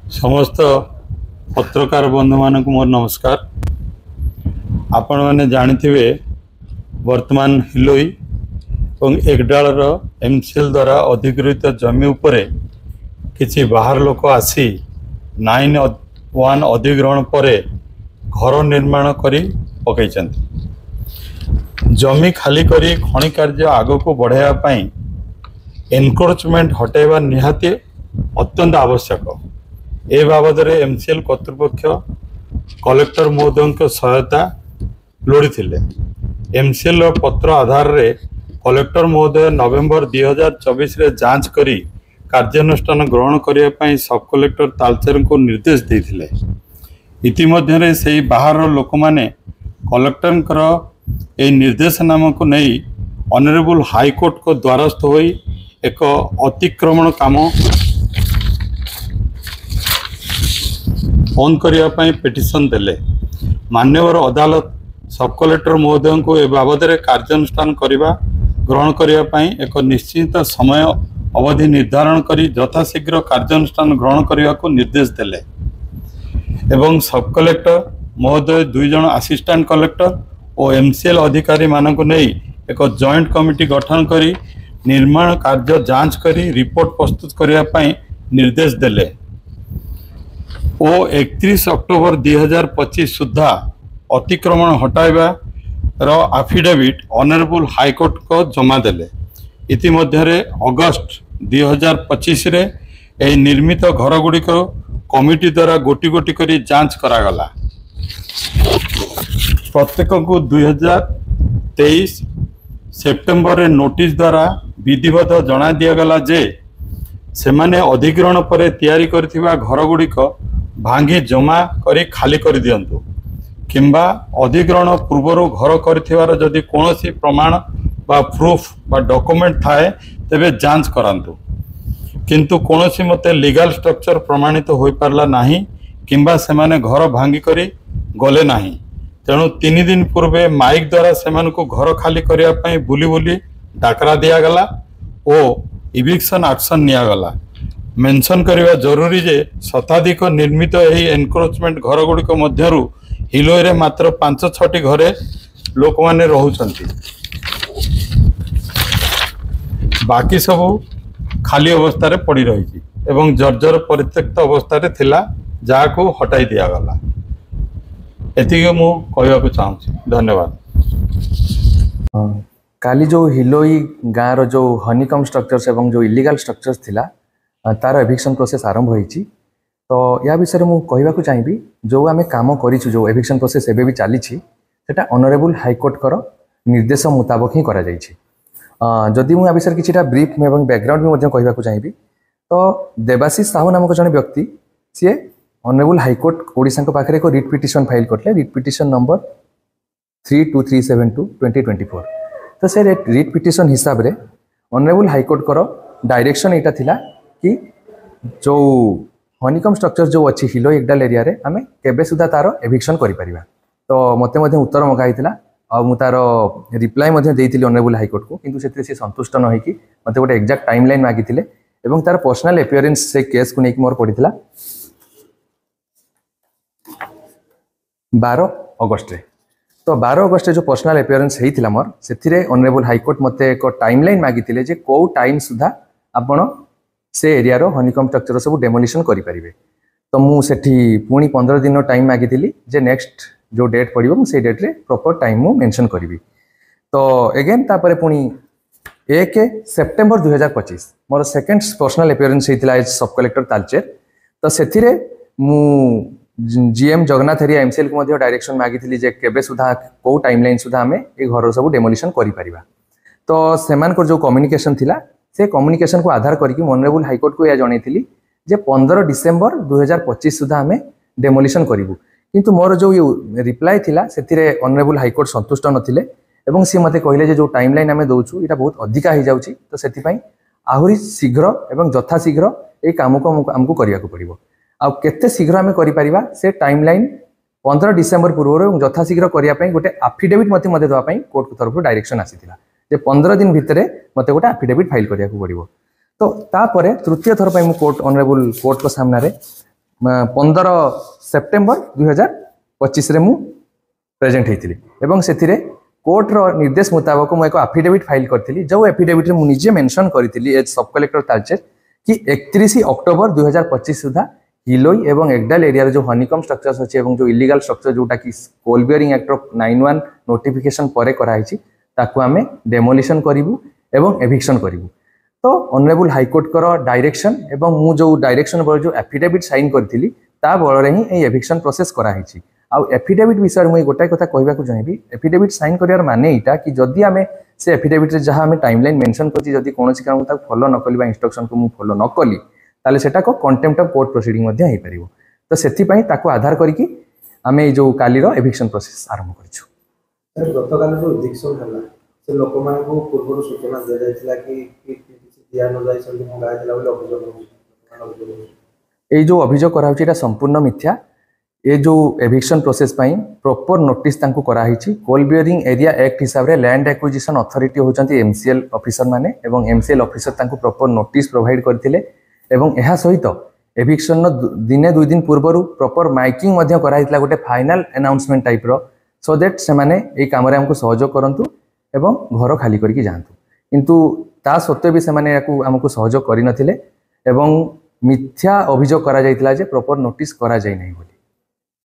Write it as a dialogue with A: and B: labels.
A: समस्त पत्रकार बंधु मान मोर नमस्कार। आपण मैंने जानिथिबे वर्तमान हिलोई और एकडालर एमसीएल द्वारा अधिकृत जमी उपरे किछि बाहर लोक आसी 9(1) अधिग्रहण पर घर निर्माण करी पकईचंती। जमी खाली करी खनि कार्य आगो को बढ़ाया पाई एनक्रोचमेंट हटाइबा निहाती अत्यंत आवश्यक। ए बाबद एमसीएल कर्तृपक्ष कलेक्टर महोदय सहायता लोड़ी थिले। एमसीएल पत्र आधार रे कलेक्टर महोदय नवेम्बर 2024 रे जांच करी कार्यानुष्ठान ग्रहण करने पाई सब कलेक्टर तालचेर को निर्देश देथिले। इतिमध्य से बाहर लोक माने कलेक्टर ए निर्देशनामा को नहीं ऑनरेबल हाईकोर्ट को द्वारस्थ होई एक अतिक्रमण काम बंद करने पिटिशन देले। मान्यवर अदालत सब कलेक्टर महोदय को ए बाबद कार्यानुष्ठान करने ग्रहण करने एक निश्चित समय अवधि निर्धारण करी यथाशीघ्र कार्यानुष्ठान ग्रहण करने को निर्देश देले। एवं सब कलेक्टर महोदय 2 जन असिस्टेंट कलेक्टर और एमसीएल अधिकारी मानक नहीं एक जॉइंट कमिटी गठन करी निर्माण कार्य जांच करी रिपोर्ट प्रस्तुत करने निर्देश देले। ओ 31 अक्टोबर 2025 सुधा अतिक्रमण हटाइबा एफिडेविट ऑनरेबल हाईकोर्ट को जमा देले। इतिमध्य अगस्त 2025 रे ए निर्मित घर गुड़िक कमिटी द्वारा गोटी गोटी करी जांच करागला। प्रत्येक को 2023 सेप्टेम्बर रे नोटिस द्वारा विधिवत जना दिगला जे सेमाने अधिग्रहण पर तैयारी करथिबा घर गुड़िक भांगी जमा करी खाली कर दियंतु किंबा अधिग्रहण पूर्वर घर करथिबार जदि कोनोसी प्रमाण बा प्रूफ बा डॉक्यूमेंट थाए तेबे जांच करांतु। किंतु कोनोसी मते लीगल स्ट्रक्चर प्रमाणित होई पारला नाही किंबा सेमाने घर भांगी करी गले नाही। तेणु 3 दिन पूर्वे माइक द्वारा सेमान को घर खाली करिया पई बुली बुली डाकरा दिया गला और इविक्शन एक्शन निया गला। मेंशन करवा जरूरी जे शताधिक निर्मित यही एनक्रोचमेंट घर गुड़िक मध्यरु हिलोई रे मात्र 5-6टी घरे लोक माने रहउछंती। बाकी सब खाली अवस्था रे पड़ी रही एवं जर्जर परित्यक्त अवस्था रे थिला जा को हटाई दिया गला। एतिके मु कहवा को चाहूँ। धन्यवाद।
B: काली जो हिलोई गाँव रो जो हनीकम स्ट्रक्चर्स एवं जो इलीगल स्ट्रक्चर्स थिला तार एविक्शन प्रोसेस आरंभ होईची। तो या विषय में मुझे कहवाक चाहिए जो आम कम करूँ जो एविक्शन प्रोसेस एबे भी चली सेटा ऑनरेबल हाईकोर्ट कर निर्देश मुताबक ही करा जायछि। जदि मुझे विषय किसी ब्रीफ एवं बैकग्राउंड भी कहवाक चाहिए तो देवाशीष साहू नामक जन व्यक्ति सी ऑनरेबल हाईकोर्ट ओडिशा पाखे एक रिट पिटिशन फाइल करते। Writ petition number 32372/2024। तो से रिट पिटिशन हिसाब से ऑनरेबल हाईकोर्ट कर डायरेक्शन यहाँ थिला कि जो हनीकम स्ट्रक्चर जो अच्छी हिलो एकडाल एरिया रे आमे केबे सुधा तार एविक्शन करि परिबा। तो मते उत्तर मगाई आ मु तार रिप्लाई देइथिली ऑनरेबल हाईकोर्ट को, किंतु सेते से संतुष्ट न होइकी मते गोटे एक्जाक्ट टाइमलाइन मागिथिले एवं तार पर्सनल अपीयरेंस से केस को नेक मोर पड़ीथिला 12 अगस्त रे। तो 12 अगस्त जो पर्सनल अपीयरेंस हेइथिला मोर सेथिरे ऑनरेबल हाईकोर्ट मते एक टाइमलाइन मागिथिले जे को टाइम सुधा आपण से एरिया रो हनीकम स्ट्रक्चर सब डेमोलिशन करि परिबे। तो मु सेठी पुणी 15 दिन टाइम मागिथिली जे नेक्स्ट जो डेट पड़िबो मु से डेट रे प्रॉपर टाइम मु मेंशन करिवि। तो अगेन तापरे पुणी 1 सेप्टेम्बर 2025 मोर सेकंड पर्सनल अपीयरेंस हेतिला एज सब कलेक्टर तालचेर। तो सेथिरे मु जीएम जगन्नाथ एरिया एमसीएल को मध्य डायरेक्शन मागिथिली जे केबे सुधा को टाइमलाइन सुधा हमें ए घर सब डेमोलिशन करि परिबा। तो सेमान को जो कम्युनिकेशन थिला से कम्युनिकेशन को आधार करके ऑनरेबल हाईकोर्ट को या जणैथिली जे 15 डिसेम्बर 2025 सुधा हमें डेमोलिशन करिवु। किंतु मोर जो रिप्लाई थिला सेथिरे ऑनरेबल हाईकोर्ट संतुष्ट नथिले एवं सी मते कहले जे जो टाइमलाइन आमे दोछु एटा बहुत अधिका हो जाउची। तो सेति पई आहुरी शीघ्र एवं यथा शीघ्र ए काम को हमको करिया को पड़िबो। आ केते शीघ्र आमे करि परिबा से टाइमलाइन 15 डिसेम्बर पूर्व एवं यथा शीघ्र करिया पई गोटे एफिडेविट मते दवा पई कोर्ट को तरफ डायरेक्शन आसीथिला जे 15 दिन भितरे मते गोटे एफिडेविट फाइल करिया को पड़िबो। तो तापरे तृतीय थर पई मु कोर्ट ऑनरेबल कोर्ट को सामने रे 15 सेप्टेम्बर 2025 रे मु प्रेजेंट होती एवं से कोर्टर निर्देश मुताबक मुझे एक एफिडेविट फाइल करी जो एफिडेविट में मुझे मेंशन करी एज सब कलेक्टर तालचेर कि 31 अक्टोबर 2025 सुधा हिलोई एवं एगडाल एरिया जो हनीकम स्ट्रक्चर्स अच्छे जो इलीगल स्ट्रक्चर जोटा कि कोल बियरिंग एक्ट ऑफ 91 नोटिफिकेशन पर कराई ताकू आम डेमोलिशन करूँ एवं एभिक्शन करूँ। तो ऑनरेबल हाईकोर्ट कर डायरेक्शन एवं मु जो डायरेक्शन जो एफिडेविट साइन करी बल ही एभिक्शन प्रोसेस कराई। आउ एफिडेविट विषय मुझे गोटाए कथा कहवाक चाहिए एफिडेविट साइन कर माने यहाँ कि जदि आम से एफिडेविट जहाँ आम टाइमलाइन मेंशन कर कौन कारण को फॉलो न कली इंस्ट्रक्शन को मुझे फॉलो न कली ताले सेटा को कंटेम्प्ट ऑफ कोर्ट प्रोसीडिंग हो पार। तो से आधार करके आम जो कालीर एभिक्शन प्रोसेस आरंभ कर
C: गतकाल जो इलेक्शन है से लोक मानू पूर्व सूचना दि जाता कि दिया न जाए
B: जो अभियोग कराई संपूर्ण मिथ्या। ये जो एभिक्शन प्रोसेस पाई प्रॉपर नोटिस तांको कराई कोल बियरिंग एरिया एक्ट हिसाब रे लैंड एक्विजिशन अथॉरिटी होचंती एमसीएल ऑफिसर माने एवं एमसीएल ऑफिसर तांको प्रॉपर नोटिस प्रोवाइड करथिले एवं एहा सहित एभिक्शन दिने 2 दिन पूर्व प्रॉपर माइकिंग मध्य कराइतला गोटे फाइनल अनाउंसमेंट टाइप रो सो दैट से माने ए काम रे हमको सहयोग करंतु एवं घर खाली करके जांतु किंतु ता सत्वे भी से माने हमको सहयोग करि नथिले एवं मिथ्या अभियोग करा जाइतला जे प्रॉपर नोटिस करा जाय नै बोली।